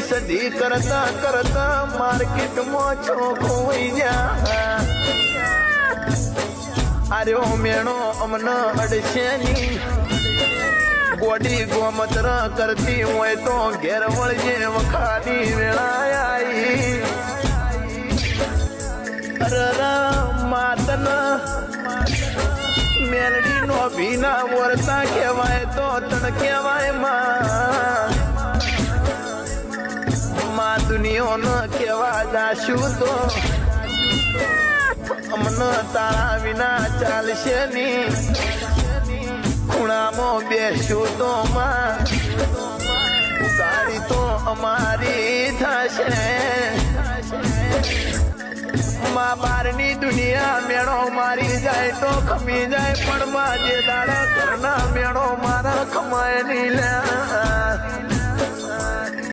સદી કરતા કરતા માર્કેટમાં ચોખ્ખો હોઈ જા આર્યો મેણો અમને અડશે ની ગોડી ગોમત્ર કરતી હોય તો ઘેર વળજે વખાની વેળાઈ માતન મેલડી નો ભીના વર્તા કહેવાય તો તણ કહેવાય માં દુનિયા ન કહેવા જાશું તો અમને તારા વિના ચાલશે ની ખૂણામાં બેસું તો માં ઉગાડી તો અમારી થશે માં બારની દુનિયા મેળો મારી જાય તો ખમી જાય પણ માં જે દાડા ઘરના મેળો મારા ખમાય નહીં લે